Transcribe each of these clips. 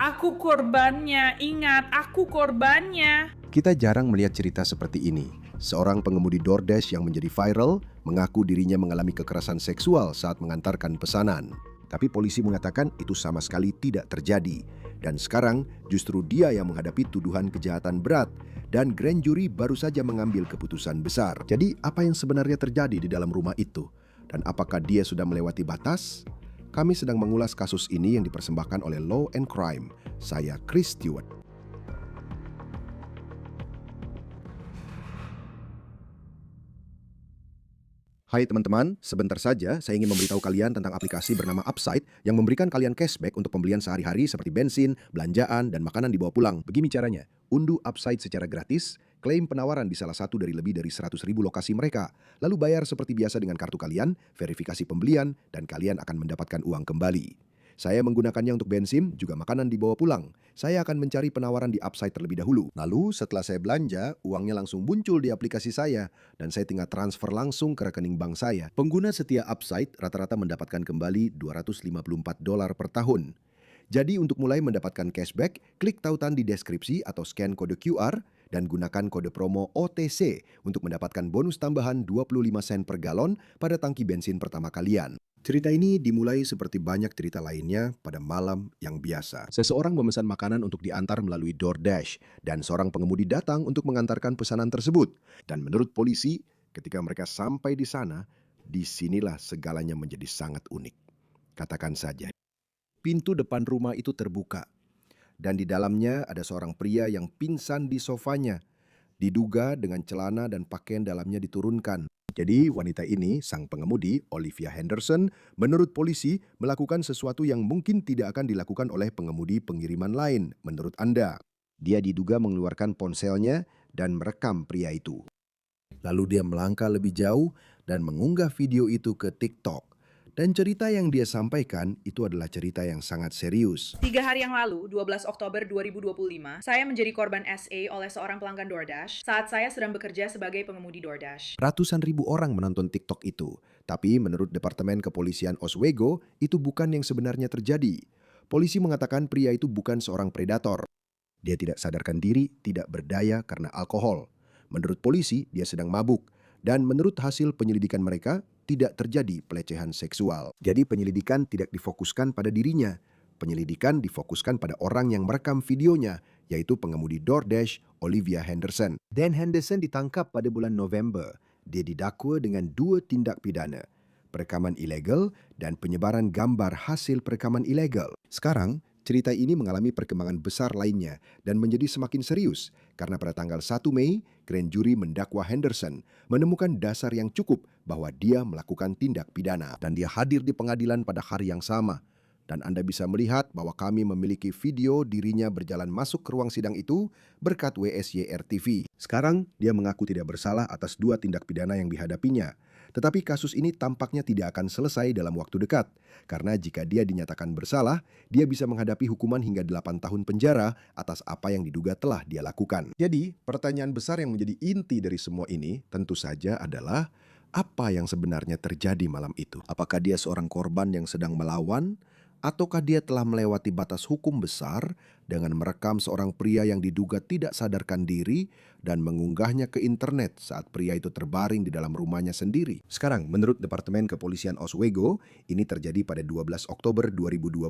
Aku korbannya, ingat, aku korbannya. Kita jarang melihat cerita seperti ini. Seorang pengemudi DoorDash yang menjadi viral mengaku dirinya mengalami kekerasan seksual saat mengantarkan pesanan. Tapi polisi mengatakan itu sama sekali tidak terjadi. Dan sekarang justru dia yang menghadapi tuduhan kejahatan berat dan grand jury baru saja mengambil keputusan besar. Jadi apa yang sebenarnya terjadi di dalam rumah itu? Dan apakah dia sudah melewati batas? Kami sedang mengulas kasus ini yang dipersembahkan oleh Law and Crime. Saya Chris Stewart. Hai teman-teman, sebentar saja saya ingin memberitahu kalian tentang aplikasi bernama Upside yang memberikan kalian cashback untuk pembelian sehari-hari seperti bensin, belanjaan, dan makanan dibawa pulang. Begini caranya, unduh Upside secara gratis, klaim penawaran di salah satu dari lebih dari 100.000 lokasi mereka, lalu bayar seperti biasa dengan kartu kalian, verifikasi pembelian, dan kalian akan mendapatkan uang kembali. Saya menggunakannya untuk bensin, juga makanan dibawa pulang. Saya akan mencari penawaran di Upside terlebih dahulu. Lalu setelah saya belanja, uangnya langsung muncul di aplikasi saya dan saya tinggal transfer langsung ke rekening bank saya. Pengguna setia Upside rata-rata mendapatkan kembali $254 per tahun. Jadi untuk mulai mendapatkan cashback, klik tautan di deskripsi atau scan kode QR dan gunakan kode promo OTC untuk mendapatkan bonus tambahan 25 sen per galon pada tangki bensin pertama kalian. Cerita ini dimulai seperti banyak cerita lainnya pada malam yang biasa. Seseorang memesan makanan untuk diantar melalui DoorDash dan seorang pengemudi datang untuk mengantarkan pesanan tersebut. Dan menurut polisi, ketika mereka sampai di sana, disinilah segalanya menjadi sangat unik. Katakan saja, pintu depan rumah itu terbuka dan di dalamnya ada seorang pria yang pingsan di sofanya. Diduga dengan celana dan pakaian dalamnya diturunkan. Jadi wanita ini, sang pengemudi, Olivia Henderson, menurut polisi melakukan sesuatu yang mungkin tidak akan dilakukan oleh pengemudi pengiriman lain. Menurut Anda, dia diduga mengeluarkan ponselnya dan merekam pria itu. Lalu dia melangkah lebih jauh dan mengunggah video itu ke TikTok. Dan cerita yang dia sampaikan itu adalah cerita yang sangat serius. 3 hari yang lalu, 12 Oktober 2025, saya menjadi korban SA oleh seorang pelanggan DoorDash saat saya sedang bekerja sebagai pengemudi DoorDash. Ratusan ribu orang menonton TikTok itu. Tapi menurut Departemen Kepolisian Oswego, itu bukan yang sebenarnya terjadi. Polisi mengatakan pria itu bukan seorang predator. Dia tidak sadarkan diri, tidak berdaya karena alkohol. Menurut polisi, dia sedang mabuk. Dan menurut hasil penyelidikan mereka, tidak terjadi pelecehan seksual. Jadi penyelidikan tidak difokuskan pada dirinya. Penyelidikan difokuskan pada orang yang merekam videonya, yaitu pengemudi DoorDash, Olivia Henderson. Dan Henderson ditangkap pada bulan November. Dia didakwa dengan 2 tindak pidana, perekaman ilegal dan penyebaran gambar hasil perekaman ilegal. Sekarang, cerita ini mengalami perkembangan besar lainnya dan menjadi semakin serius karena pada tanggal 1 Mei, grand jury mendakwa Henderson menemukan dasar yang cukup bahwa dia melakukan tindak pidana dan dia hadir di pengadilan pada hari yang sama. Dan Anda bisa melihat bahwa kami memiliki video dirinya berjalan masuk ke ruang sidang itu berkat WSYR TV. Sekarang, dia mengaku tidak bersalah atas 2 tindak pidana yang dihadapinya. Tetapi kasus ini tampaknya tidak akan selesai dalam waktu dekat. Karena jika dia dinyatakan bersalah, dia bisa menghadapi hukuman hingga 8 tahun penjara atas apa yang diduga telah dia lakukan. Jadi, pertanyaan besar yang menjadi inti dari semua ini tentu saja adalah apa yang sebenarnya terjadi malam itu? Apakah dia seorang korban yang sedang melawan? Ataukah dia telah melewati batas hukum besar dengan merekam seorang pria yang diduga tidak sadarkan diri dan mengunggahnya ke internet saat pria itu terbaring di dalam rumahnya sendiri? Sekarang, menurut Departemen Kepolisian Oswego, ini terjadi pada 12 Oktober 2025.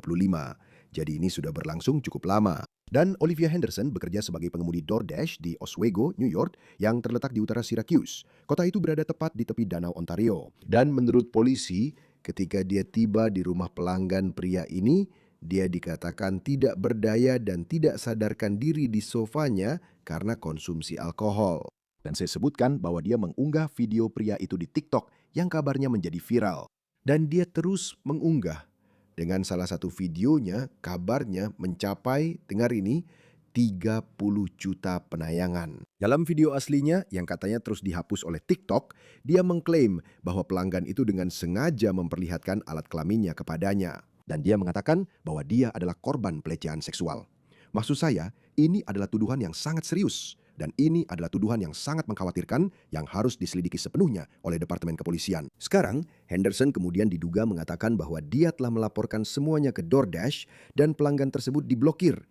Jadi ini sudah berlangsung cukup lama. Dan Olivia Henderson bekerja sebagai pengemudi DoorDash di Oswego, New York, yang terletak di utara Syracuse. Kota itu berada tepat di tepi Danau Ontario. Dan menurut polisi, ketika dia tiba di rumah pelanggan pria ini, dia dikatakan tidak berdaya dan tidak sadarkan diri di sofanya karena konsumsi alkohol. Dan saya sebutkan bahwa dia mengunggah video pria itu di TikTok yang kabarnya menjadi viral. Dan dia terus mengunggah. Dengan salah satu videonya, kabarnya mencapai, dengar ini, 30 juta penayangan. Dalam video aslinya yang katanya terus dihapus oleh TikTok, dia mengklaim bahwa pelanggan itu dengan sengaja memperlihatkan alat kelaminnya kepadanya. Dan dia mengatakan bahwa dia adalah korban pelecehan seksual. Maksud saya, ini adalah tuduhan yang sangat serius. Dan ini adalah tuduhan yang sangat mengkhawatirkan yang harus diselidiki sepenuhnya oleh Departemen Kepolisian. Sekarang, Henderson kemudian diduga mengatakan bahwa dia telah melaporkan semuanya ke DoorDash dan pelanggan tersebut diblokir.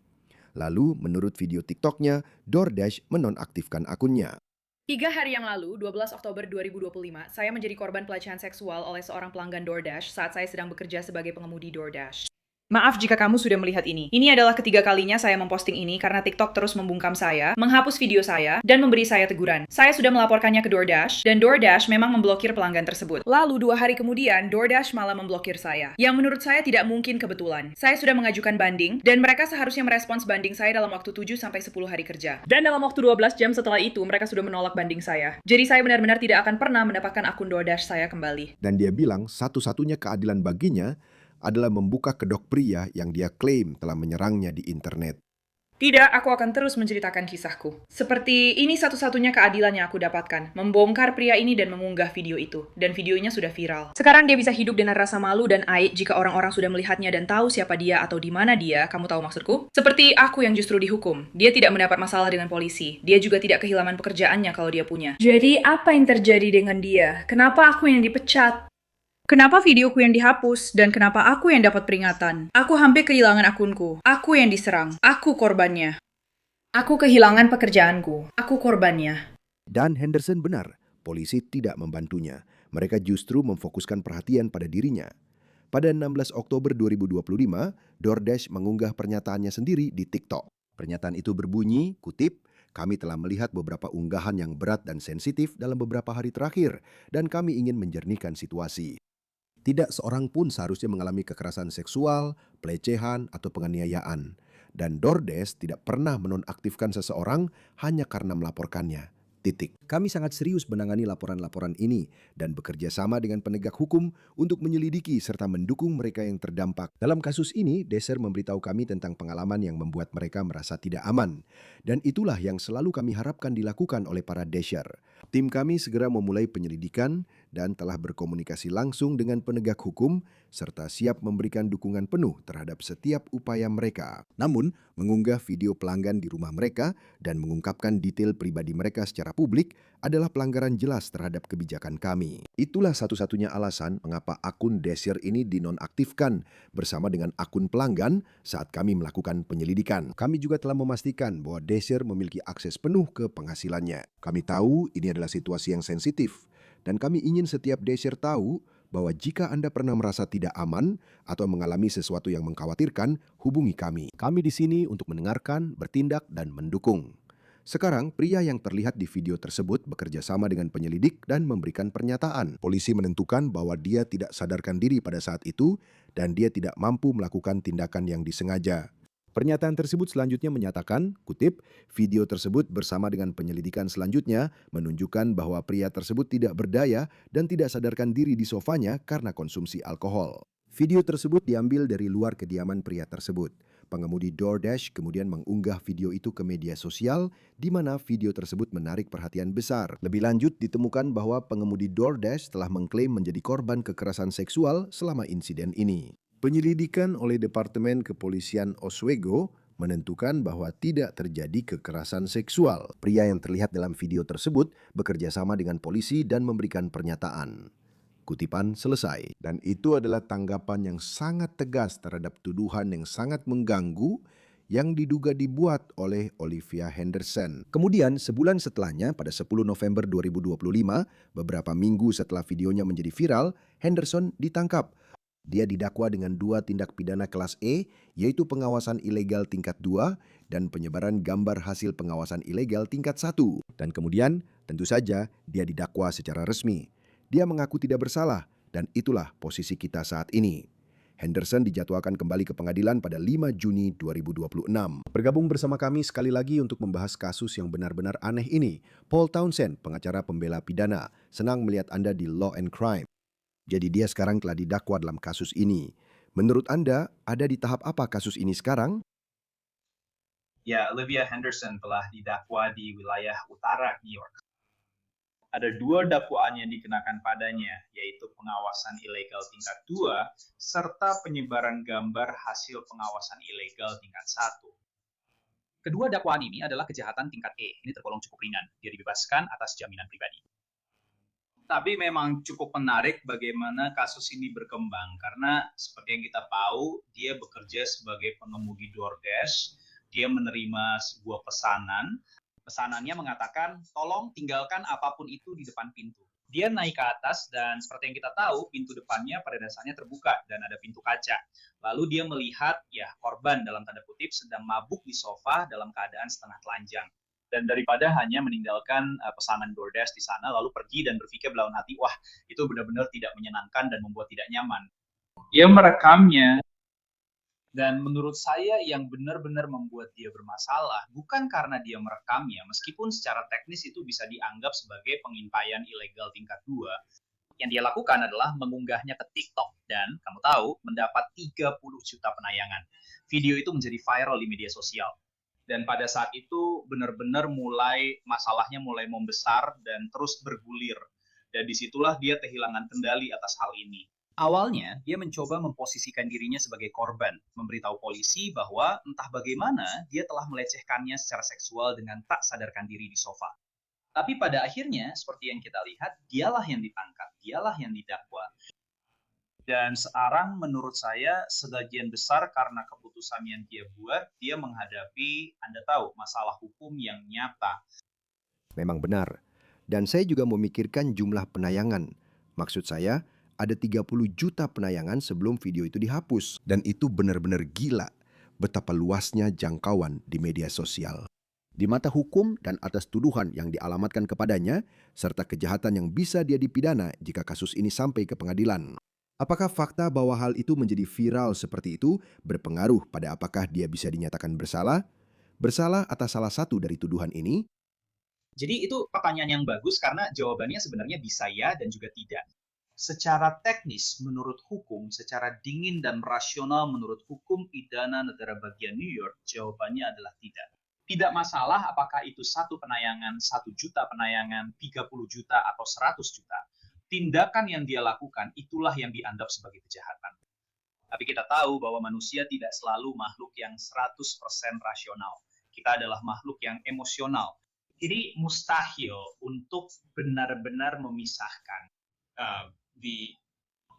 Lalu, menurut video TikTok-nya, DoorDash menonaktifkan akunnya. 3 hari yang lalu, 12 Oktober 2025, saya menjadi korban pelecehan seksual oleh seorang pelanggan DoorDash saat saya sedang bekerja sebagai pengemudi DoorDash. Maaf jika kamu sudah melihat ini. Ini adalah ketiga kalinya saya memposting ini karena TikTok terus membungkam saya, menghapus video saya, dan memberi saya teguran. Saya sudah melaporkannya ke DoorDash, dan DoorDash memang memblokir pelanggan tersebut. Lalu 2 hari kemudian, DoorDash malah memblokir saya, yang menurut saya tidak mungkin kebetulan. Saya sudah mengajukan banding, dan mereka seharusnya merespons banding saya dalam waktu 7-10 hari kerja. Dan dalam waktu 12 jam setelah itu, mereka sudah menolak banding saya. Jadi saya benar-benar tidak akan pernah mendapatkan akun DoorDash saya kembali. Dan dia bilang satu-satunya keadilan baginya adalah membuka kedok pria yang dia klaim telah menyerangnya di internet. Tidak, aku akan terus menceritakan kisahku. Seperti ini satu-satunya keadilan yang aku dapatkan. Membongkar pria ini dan mengunggah video itu. Dan videonya sudah viral. Sekarang dia bisa hidup dengan rasa malu dan aib jika orang-orang sudah melihatnya dan tahu siapa dia atau di mana dia. Kamu tahu maksudku? Seperti aku yang justru dihukum. Dia tidak mendapat masalah dengan polisi. Dia juga tidak kehilangan pekerjaannya kalau dia punya. Jadi apa yang terjadi dengan dia? Kenapa aku yang dipecat? Kenapa videoku yang dihapus, dan kenapa aku yang dapat peringatan? Aku hampir kehilangan akunku. Aku yang diserang. Aku korbannya. Aku kehilangan pekerjaanku. Aku korbannya. Dan Henderson benar, polisi tidak membantunya. Mereka justru memfokuskan perhatian pada dirinya. Pada 16 Oktober 2025, DoorDash mengunggah pernyataannya sendiri di TikTok. Pernyataan itu berbunyi, kutip, "Kami telah melihat beberapa unggahan yang berat dan sensitif dalam beberapa hari terakhir, dan kami ingin menjernihkan situasi. Tidak seorang pun seharusnya mengalami kekerasan seksual, pelecehan, atau penganiayaan. Dan DoorDash tidak pernah menonaktifkan seseorang hanya karena melaporkannya. Titik. Kami sangat serius menangani laporan-laporan ini dan bekerja sama dengan penegak hukum untuk menyelidiki serta mendukung mereka yang terdampak. Dalam kasus ini, Dasher memberitahu kami tentang pengalaman yang membuat mereka merasa tidak aman. Dan itulah yang selalu kami harapkan dilakukan oleh para Dasher. Tim kami segera memulai penyelidikan dan telah berkomunikasi langsung dengan penegak hukum serta siap memberikan dukungan penuh terhadap setiap upaya mereka. Namun, mengunggah video pelanggan di rumah mereka dan mengungkapkan detail pribadi mereka secara publik adalah pelanggaran jelas terhadap kebijakan kami. Itulah satu-satunya alasan mengapa akun Dasher ini dinonaktifkan bersama dengan akun pelanggan saat kami melakukan penyelidikan. Kami juga telah memastikan bahwa Dasher memiliki akses penuh ke penghasilannya. Kami tahu ini adalah situasi yang sensitif dan kami ingin setiap Dasher tahu bahwa jika Anda pernah merasa tidak aman atau mengalami sesuatu yang mengkhawatirkan, hubungi kami. Kami di sini untuk mendengarkan, bertindak, dan mendukung. Sekarang, pria yang terlihat di video tersebut bekerja sama dengan penyelidik dan memberikan pernyataan. Polisi menentukan bahwa dia tidak sadarkan diri pada saat itu dan dia tidak mampu melakukan tindakan yang disengaja. Pernyataan tersebut selanjutnya menyatakan, kutip, video tersebut bersama dengan penyelidikan selanjutnya menunjukkan bahwa pria tersebut tidak berdaya dan tidak sadarkan diri di sofanya karena konsumsi alkohol. Video tersebut diambil dari luar kediaman pria tersebut. Pengemudi DoorDash kemudian mengunggah video itu ke media sosial di mana video tersebut menarik perhatian besar. Lebih lanjut ditemukan bahwa pengemudi DoorDash telah mengklaim menjadi korban kekerasan seksual selama insiden ini. Penyelidikan oleh Departemen Kepolisian Oswego menentukan bahwa tidak terjadi kekerasan seksual. Pria yang terlihat dalam video tersebut bekerja sama dengan polisi dan memberikan pernyataan. Kutipan selesai. Dan itu adalah tanggapan yang sangat tegas terhadap tuduhan yang sangat mengganggu yang diduga dibuat oleh Olivia Henderson. Kemudian sebulan setelahnya pada 10 November 2025, beberapa minggu setelah videonya menjadi viral, Henderson ditangkap. Dia didakwa dengan 2 tindak pidana kelas E, yaitu pengawasan ilegal tingkat 2 dan penyebaran gambar hasil pengawasan ilegal tingkat 1. Dan kemudian, tentu saja, dia didakwa secara resmi. Dia mengaku tidak bersalah, dan itulah posisi kita saat ini. Henderson dijadwalkan kembali ke pengadilan pada 5 Juni 2026. Bergabung bersama kami sekali lagi untuk membahas kasus yang benar-benar aneh ini, Paul Townsend, pengacara pembela pidana. Senang melihat Anda di Law and Crime. Jadi dia sekarang telah didakwa dalam kasus ini. Menurut Anda, ada di tahap apa kasus ini sekarang? Ya, Olivia Henderson telah didakwa di wilayah utara New York. Ada 2 dakwaan yang dikenakan padanya, yaitu pengawasan ilegal tingkat 2 serta penyebaran gambar hasil pengawasan ilegal tingkat 1. Kedua dakwaan ini adalah kejahatan tingkat E. Ini tergolong cukup ringan. Dia dibebaskan atas jaminan pribadi. Tapi memang cukup menarik bagaimana kasus ini berkembang. Karena seperti yang kita tahu, dia bekerja sebagai pengemudi DoorDash. Dia menerima sebuah pesanan. Pesanannya mengatakan, tolong tinggalkan apapun itu di depan pintu. Dia naik ke atas dan seperti yang kita tahu, pintu depannya pada dasarnya terbuka dan ada pintu kaca. Lalu dia melihat korban dalam tanda kutip sedang mabuk di sofa dalam keadaan setengah telanjang. Dan daripada hanya meninggalkan pesanan DoorDash di sana lalu pergi dan berpikir belawan hati, wah itu benar-benar tidak menyenangkan dan membuat tidak nyaman. Dia merekamnya. Dan menurut saya yang benar-benar membuat dia bermasalah bukan karena dia merekamnya, meskipun secara teknis itu bisa dianggap sebagai pengintaian ilegal tingkat 2. Yang dia lakukan adalah mengunggahnya ke TikTok dan kamu tahu mendapat 30 juta penayangan. Video itu menjadi viral di media sosial. Dan pada saat itu benar-benar masalahnya mulai membesar dan terus bergulir. Dan disitulah dia kehilangan kendali atas hal ini. Awalnya, dia mencoba memposisikan dirinya sebagai korban, memberitahu polisi bahwa entah bagaimana dia telah melecehkannya secara seksual dengan tak sadarkan diri di sofa. Tapi pada akhirnya, seperti yang kita lihat, dialah yang ditangkap, dialah yang didakwa. Dan sekarang menurut saya sebagian besar karena keputusan yang dia buat, dia menghadapi, Anda tahu, masalah hukum yang nyata. Memang benar. Dan saya juga memikirkan jumlah penayangan. Maksud saya, ada 30 juta penayangan sebelum video itu dihapus. Dan itu benar-benar gila betapa luasnya jangkauan di media sosial. Di mata hukum dan atas tuduhan yang dialamatkan kepadanya, serta kejahatan yang bisa dia dipidana jika kasus ini sampai ke pengadilan. Apakah fakta bahwa hal itu menjadi viral seperti itu berpengaruh pada apakah dia bisa dinyatakan bersalah? Bersalah atas salah satu dari tuduhan ini? Jadi itu pertanyaan yang bagus karena jawabannya sebenarnya bisa ya dan juga tidak. Secara teknis menurut hukum, secara dingin dan rasional menurut hukum pidana negara bagian New York, jawabannya adalah tidak. Tidak masalah apakah itu 1 penayangan, 1 juta penayangan, 30 juta atau 100 juta. Tindakan yang dia lakukan itulah yang dianggap sebagai kejahatan. Tapi kita tahu bahwa manusia tidak selalu makhluk yang 100% rasional. Kita adalah makhluk yang emosional. Jadi mustahil untuk benar-benar memisahkan di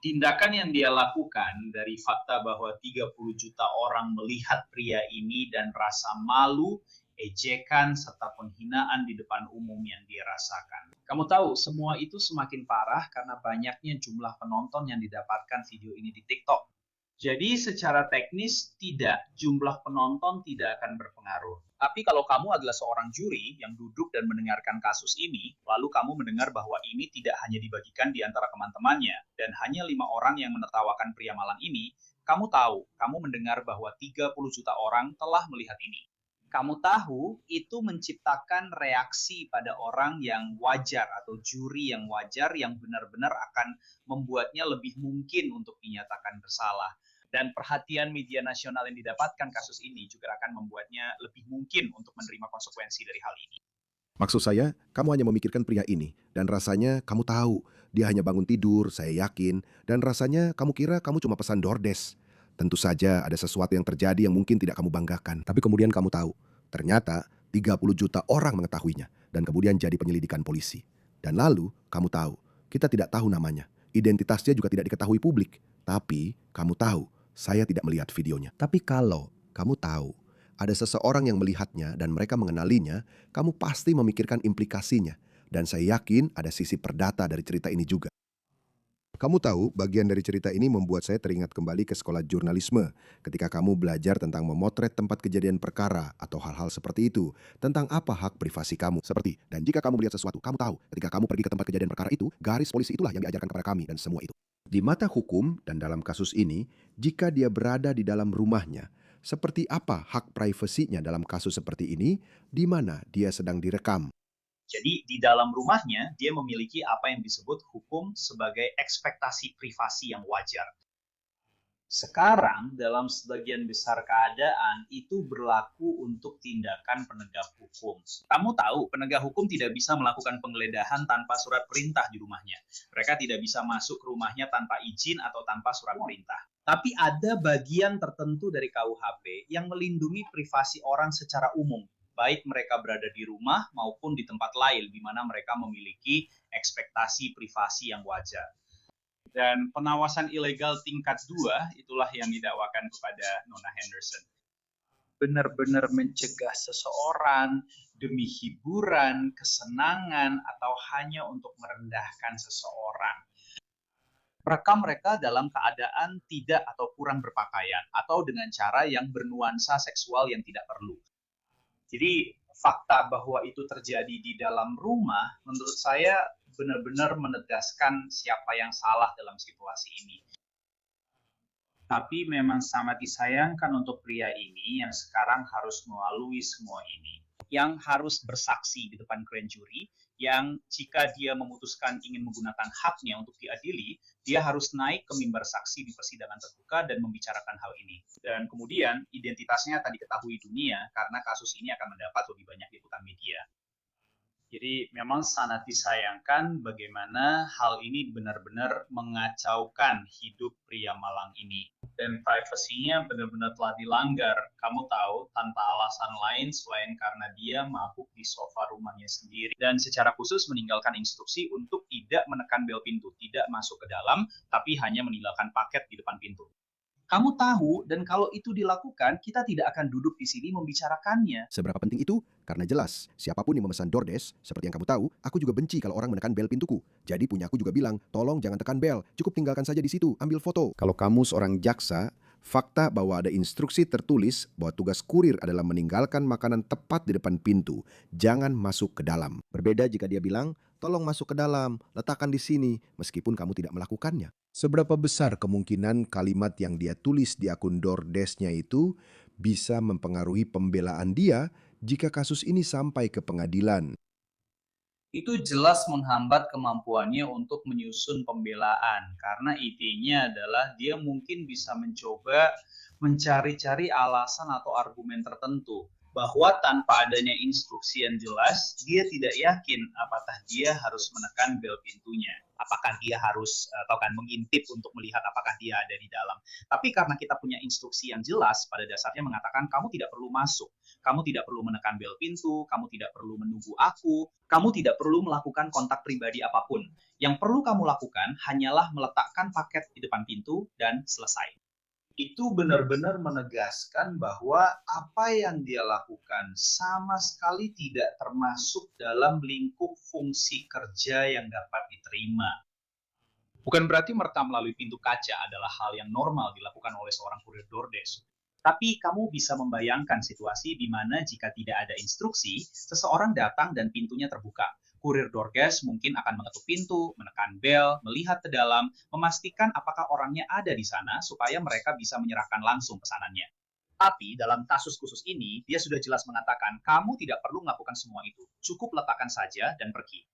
tindakan yang dia lakukan dari fakta bahwa 30 juta orang melihat pria ini dan rasa malu, ejekan, serta penghinaan di depan umum yang dia rasakan. Kamu tahu, semua itu semakin parah karena banyaknya jumlah penonton yang didapatkan video ini di TikTok. Jadi secara teknis jumlah penonton tidak akan berpengaruh. Tapi kalau kamu adalah seorang juri yang duduk dan mendengarkan kasus ini, lalu kamu mendengar bahwa ini tidak hanya dibagikan di antara teman-temannya, dan hanya 5 orang yang menertawakan pria malang ini, kamu tahu, kamu mendengar bahwa 30 juta orang telah melihat ini. Kamu tahu, itu menciptakan reaksi pada orang yang wajar atau juri yang wajar yang benar-benar akan membuatnya lebih mungkin untuk dinyatakan bersalah. Dan perhatian media nasional yang didapatkan kasus ini juga akan membuatnya lebih mungkin untuk menerima konsekuensi dari hal ini. Maksud saya, kamu hanya memikirkan pria ini. Dan rasanya kamu tahu, dia hanya bangun tidur, saya yakin. Dan rasanya kamu kira kamu cuma pesan DoorDash. Tentu saja ada sesuatu yang terjadi yang mungkin tidak kamu banggakan. Tapi kemudian kamu tahu, ternyata 30 juta orang mengetahuinya. Dan kemudian jadi penyelidikan polisi. Dan lalu kamu tahu, kita tidak tahu namanya. Identitasnya juga tidak diketahui publik. Tapi kamu tahu, saya tidak melihat videonya. Tapi kalau kamu tahu ada seseorang yang melihatnya dan mereka mengenalinya, kamu pasti memikirkan implikasinya. Dan saya yakin ada sisi perdata dari cerita ini juga. Kamu tahu, bagian dari cerita ini membuat saya teringat kembali ke sekolah jurnalisme ketika kamu belajar tentang memotret tempat kejadian perkara atau hal-hal seperti itu, tentang apa hak privasi kamu. Seperti, dan jika kamu melihat sesuatu, kamu tahu ketika kamu pergi ke tempat kejadian perkara itu, garis polisi itulah yang diajarkan kepada kami dan semua itu. Di mata hukum dan dalam kasus ini, jika dia berada di dalam rumahnya, seperti apa hak privasinya dalam kasus seperti ini, di mana dia sedang direkam? Jadi di dalam rumahnya dia memiliki apa yang disebut hukum sebagai ekspektasi privasi yang wajar. Sekarang dalam sebagian besar keadaan itu berlaku untuk tindakan penegak hukum. Kamu tahu penegak hukum tidak bisa melakukan penggeledahan tanpa surat perintah di rumahnya. Mereka tidak bisa masuk ke rumahnya tanpa izin atau tanpa surat perintah. Tapi ada bagian tertentu dari KUHP yang melindungi privasi orang secara umum, baik mereka berada di rumah maupun di tempat lain di mana mereka memiliki ekspektasi privasi yang wajar. Dan pengawasan ilegal tingkat 2 itulah yang didakwakan kepada Nona Henderson. Benar-benar mencegah seseorang demi hiburan, kesenangan, atau hanya untuk merendahkan seseorang. Merekam mereka dalam keadaan tidak atau kurang berpakaian, atau dengan cara yang bernuansa seksual yang tidak perlu. Jadi fakta bahwa itu terjadi di dalam rumah, menurut saya benar-benar menegaskan siapa yang salah dalam situasi ini. Tapi memang sangat disayangkan untuk pria ini yang sekarang harus melalui semua ini. Yang harus bersaksi di depan grand jury, yang jika dia memutuskan ingin menggunakan haknya untuk diadili, dia harus naik ke mimbar saksi di persidangan terbuka dan membicarakan hal ini. Dan kemudian identitasnya akan diketahui dunia karena kasus ini akan mendapat lebih banyak liputan media. Jadi memang sangat disayangkan bagaimana hal ini benar-benar mengacaukan hidup pria malang ini. Dan privasinya benar-benar telah dilanggar. Kamu tahu, tanpa alasan lain selain karena dia mabuk di sofa rumahnya sendiri. Dan secara khusus meninggalkan instruksi untuk tidak menekan bel pintu, tidak masuk ke dalam, tapi hanya meninggalkan paket di depan pintu. Kamu tahu, dan kalau itu dilakukan, kita tidak akan duduk di sini membicarakannya. Seberapa penting itu? Karena jelas, siapapun yang memesan DoorDash, seperti yang kamu tahu, aku juga benci kalau orang menekan bel pintuku. Jadi punyaku juga bilang, tolong jangan tekan bel, cukup tinggalkan saja di situ, ambil foto. Kalau kamu seorang jaksa, fakta bahwa ada instruksi tertulis bahwa tugas kurir adalah meninggalkan makanan tepat di depan pintu, jangan masuk ke dalam. Berbeda jika dia bilang, tolong masuk ke dalam, letakkan di sini, meskipun kamu tidak melakukannya. Seberapa besar kemungkinan kalimat yang dia tulis di akun DoorDash-nya itu bisa mempengaruhi pembelaan dia jika kasus ini sampai ke pengadilan? Itu jelas menghambat kemampuannya untuk menyusun pembelaan. Karena idenya adalah dia mungkin bisa mencoba mencari-cari alasan atau argumen tertentu. Bahwa tanpa adanya instruksi yang jelas, dia tidak yakin apakah dia harus menekan bel pintunya. Apakah dia harus atau kan mengintip untuk melihat apakah dia ada di dalam. Tapi karena kita punya instruksi yang jelas, pada dasarnya mengatakan kamu tidak perlu masuk. Kamu tidak perlu menekan bel pintu, kamu tidak perlu menunggu aku, kamu tidak perlu melakukan kontak pribadi apapun. Yang perlu kamu lakukan hanyalah meletakkan paket di depan pintu dan selesai. Itu benar-benar menegaskan bahwa apa yang dia lakukan sama sekali tidak termasuk dalam lingkup fungsi kerja yang dapat diterima. Bukan berarti merekam melalui pintu kaca adalah hal yang normal dilakukan oleh seorang kurir DoorDash. Tapi kamu bisa membayangkan situasi di mana jika tidak ada instruksi, seseorang datang dan pintunya terbuka. Kurir DoorDash mungkin akan mengetuk pintu, menekan bel, melihat ke dalam, memastikan apakah orangnya ada di sana supaya mereka bisa menyerahkan langsung pesanannya. Tapi dalam kasus khusus ini, dia sudah jelas mengatakan, kamu tidak perlu melakukan semua itu. Cukup letakkan saja dan pergi.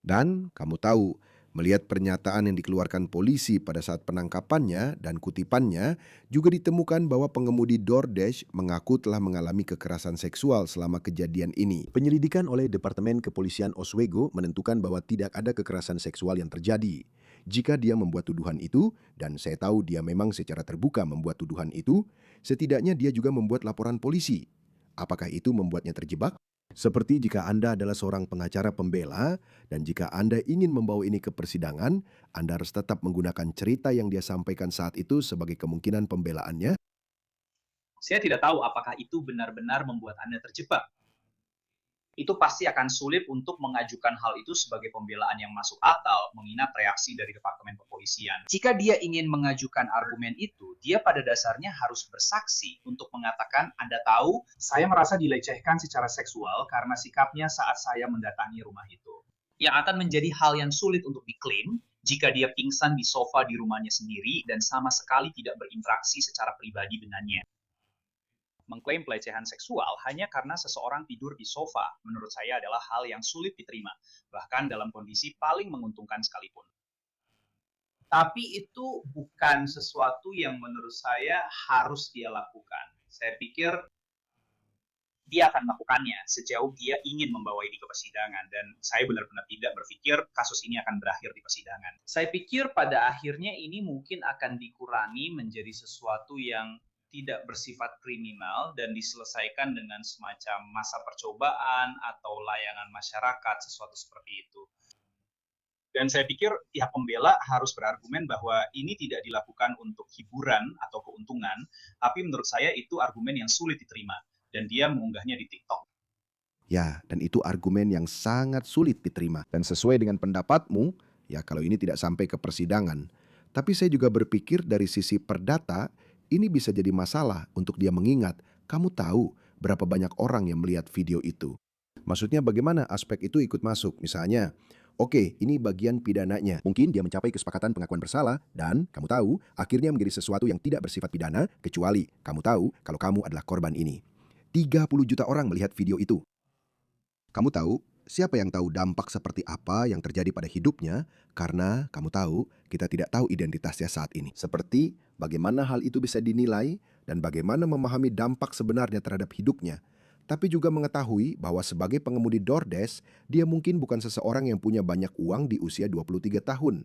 Dan kamu tahu, melihat pernyataan yang dikeluarkan polisi pada saat penangkapannya dan kutipannya, juga ditemukan bahwa pengemudi DoorDash mengaku telah mengalami kekerasan seksual selama kejadian ini. Penyelidikan oleh Departemen Kepolisian Oswego menentukan bahwa tidak ada kekerasan seksual yang terjadi. Jika dia membuat tuduhan itu, dan saya tahu dia memang secara terbuka membuat tuduhan itu, setidaknya dia juga membuat laporan polisi. Apakah itu membuatnya terjebak? Seperti jika Anda adalah seorang pengacara pembela, dan jika Anda ingin membawa ini ke persidangan, Anda harus tetap menggunakan cerita yang dia sampaikan saat itu sebagai kemungkinan pembelaannya. Saya tidak tahu apakah itu benar-benar membuat Anda terjebak. Itu pasti akan sulit untuk mengajukan hal itu sebagai pembelaan yang masuk akal, mengingat reaksi dari Departemen Kepolisian. Jika dia ingin mengajukan argumen itu, dia pada dasarnya harus bersaksi untuk mengatakan, Anda tahu, saya merasa dilecehkan secara seksual karena sikapnya saat saya mendatangi rumah itu. Yang akan menjadi hal yang sulit untuk diklaim jika dia pingsan di sofa di rumahnya sendiri dan sama sekali tidak berinteraksi secara pribadi dengannya. Mengklaim pelecehan seksual hanya karena seseorang tidur di sofa, menurut saya adalah hal yang sulit diterima, bahkan dalam kondisi paling menguntungkan sekalipun. Tapi itu bukan sesuatu yang menurut saya harus dia lakukan. Saya pikir dia akan melakukannya sejauh dia ingin membawa ini ke persidangan. Dan saya benar-benar tidak berpikir kasus ini akan berakhir di persidangan. Saya pikir pada akhirnya ini mungkin akan dikurangi menjadi sesuatu yang tidak bersifat kriminal dan diselesaikan dengan semacam masa percobaan atau layanan masyarakat, sesuatu seperti itu. Dan saya pikir pihak pembela harus berargumen bahwa ini tidak dilakukan untuk hiburan atau keuntungan, tapi menurut saya itu argumen yang sulit diterima, dan dia mengunggahnya di TikTok. Ya, dan itu argumen yang sangat sulit diterima. Dan sesuai dengan pendapatmu, ya kalau ini tidak sampai ke persidangan. Tapi saya juga berpikir dari sisi perdata, ini bisa jadi masalah untuk dia mengingat, kamu tahu berapa banyak orang yang melihat video itu. Maksudnya bagaimana aspek itu ikut masuk? Misalnya, oke, ini bagian pidananya. Mungkin dia mencapai kesepakatan pengakuan bersalah dan kamu tahu akhirnya menjadi sesuatu yang tidak bersifat pidana kecuali kamu tahu kalau kamu adalah korban ini. 30 juta orang melihat video itu. Kamu tahu siapa yang tahu dampak seperti apa yang terjadi pada hidupnya karena kamu tahu kita tidak tahu identitasnya saat ini. Seperti bagaimana hal itu bisa dinilai dan bagaimana memahami dampak sebenarnya terhadap hidupnya. Tapi juga mengetahui bahwa sebagai pengemudi DoorDash, dia mungkin bukan seseorang yang punya banyak uang di usia 23 tahun.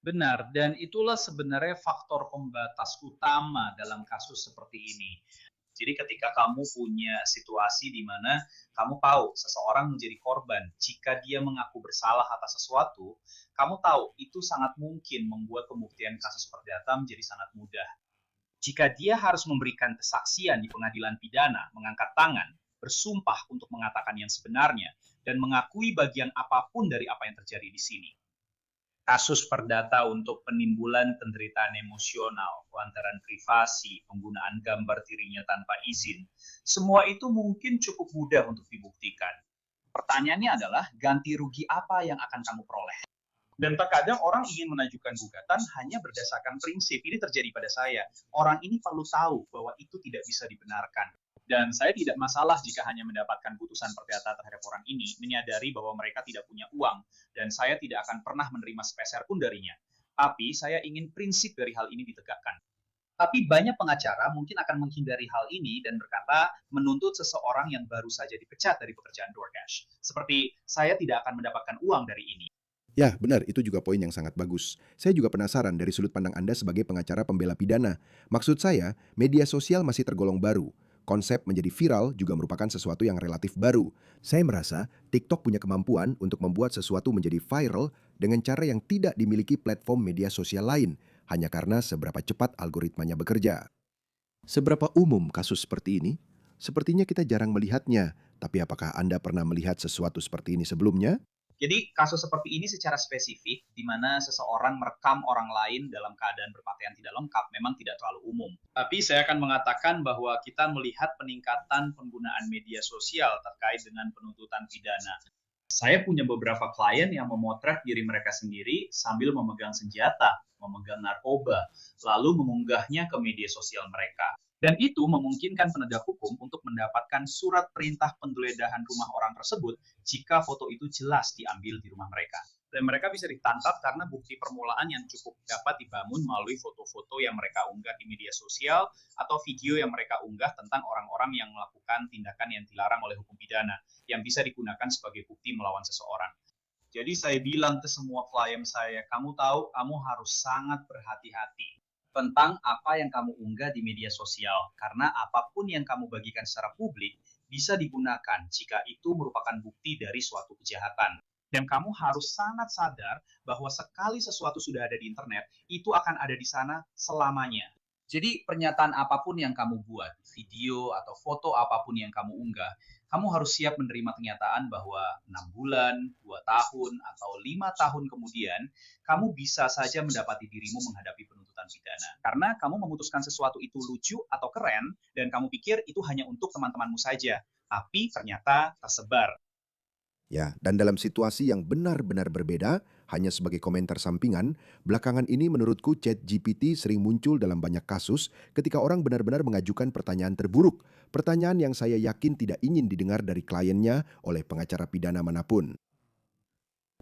Benar, dan itulah sebenarnya faktor pembatas utama dalam kasus seperti ini. Jadi ketika kamu punya situasi di mana kamu tahu seseorang menjadi korban, jika dia mengaku bersalah atas sesuatu, kamu tahu itu sangat mungkin membuat pembuktian kasus perdata menjadi sangat mudah. Jika dia harus memberikan kesaksian di pengadilan pidana, mengangkat tangan, bersumpah untuk mengatakan yang sebenarnya, dan mengakui bagian apapun dari apa yang terjadi di sini. Kasus perdata untuk penimbulan penderitaan emosional, pelanggaran privasi, penggunaan gambar dirinya tanpa izin, semua itu mungkin cukup mudah untuk dibuktikan. Pertanyaannya adalah, ganti rugi apa yang akan kamu peroleh? Dan terkadang orang ingin mengajukan gugatan hanya berdasarkan prinsip. Ini terjadi pada saya. Orang ini perlu tahu bahwa itu tidak bisa dibenarkan. Dan saya tidak masalah jika hanya mendapatkan putusan perdata terhadap orang ini, menyadari bahwa mereka tidak punya uang, dan saya tidak akan pernah menerima sepeser pun darinya. Tapi saya ingin prinsip dari hal ini ditegakkan. Tapi banyak pengacara mungkin akan menghindari hal ini dan berkata menuntut seseorang yang baru saja dipecat dari pekerjaan DoorDash. Seperti, saya tidak akan mendapatkan uang dari ini. Ya, benar, itu juga poin yang sangat bagus. Saya juga penasaran dari sudut pandang Anda sebagai pengacara pembela pidana. Maksud saya, media sosial masih tergolong baru. Konsep menjadi viral juga merupakan sesuatu yang relatif baru. Saya merasa TikTok punya kemampuan untuk membuat sesuatu menjadi viral dengan cara yang tidak dimiliki platform media sosial lain, hanya karena seberapa cepat algoritmanya bekerja. Seberapa umum kasus seperti ini? Sepertinya kita jarang melihatnya, tapi apakah Anda pernah melihat sesuatu seperti ini sebelumnya? Jadi kasus seperti ini secara spesifik, di mana seseorang merekam orang lain dalam keadaan berpakaian tidak lengkap, memang tidak terlalu umum. Tapi saya akan mengatakan bahwa kita melihat peningkatan penggunaan media sosial terkait dengan penuntutan pidana. Saya punya beberapa klien yang memotret diri mereka sendiri sambil memegang senjata, memegang narkoba, lalu mengunggahnya ke media sosial mereka. Dan itu memungkinkan penegak hukum untuk mendapatkan surat perintah penggeledahan rumah orang tersebut jika foto itu jelas diambil di rumah mereka. Dan mereka bisa ditangkap karena bukti permulaan yang cukup dapat dibangun melalui foto-foto yang mereka unggah di media sosial atau video yang mereka unggah tentang orang-orang yang melakukan tindakan yang dilarang oleh hukum pidana, yang bisa digunakan sebagai bukti melawan seseorang. Jadi saya bilang ke semua klien saya, kamu tahu, kamu harus sangat berhati-hati tentang apa yang kamu unggah di media sosial, karena apapun yang kamu bagikan secara publik bisa digunakan jika itu merupakan bukti dari suatu kejahatan. Dan kamu harus sangat sadar bahwa sekali sesuatu sudah ada di internet, itu akan ada di sana selamanya. Jadi pernyataan apapun yang kamu buat, video atau foto apapun yang kamu unggah, kamu harus siap menerima kenyataan bahwa 6 bulan, 2 tahun, atau 5 tahun kemudian, kamu bisa saja mendapati dirimu menghadapi penuntutan pidana. Karena kamu memutuskan sesuatu itu lucu atau keren, dan kamu pikir itu hanya untuk teman-temanmu saja. Tapi ternyata tersebar. Ya, dan dalam situasi yang benar-benar berbeda, hanya sebagai komentar sampingan, belakangan ini menurutku ChatGPT sering muncul dalam banyak kasus ketika orang benar-benar mengajukan pertanyaan terburuk, pertanyaan yang saya yakin tidak ingin didengar dari kliennya oleh pengacara pidana manapun.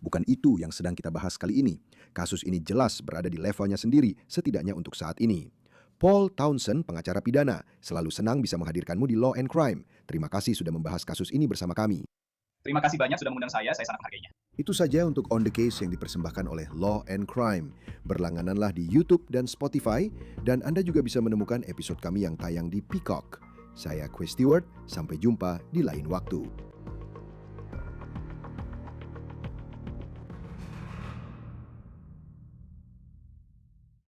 Bukan itu yang sedang kita bahas kali ini. Kasus ini jelas berada di levelnya sendiri, setidaknya untuk saat ini. Paul Townsend, pengacara pidana, selalu senang bisa menghadirkanmu di Law and Crime. Terima kasih sudah membahas kasus ini bersama kami. Terima kasih banyak sudah mengundang saya sangat menghargainya. Itu saja untuk On The Case yang dipersembahkan oleh Law and Crime. Berlanggananlah di YouTube dan Spotify, dan Anda juga bisa menemukan episode kami yang tayang di Peacock. Saya Chris Stewart, sampai jumpa di lain waktu.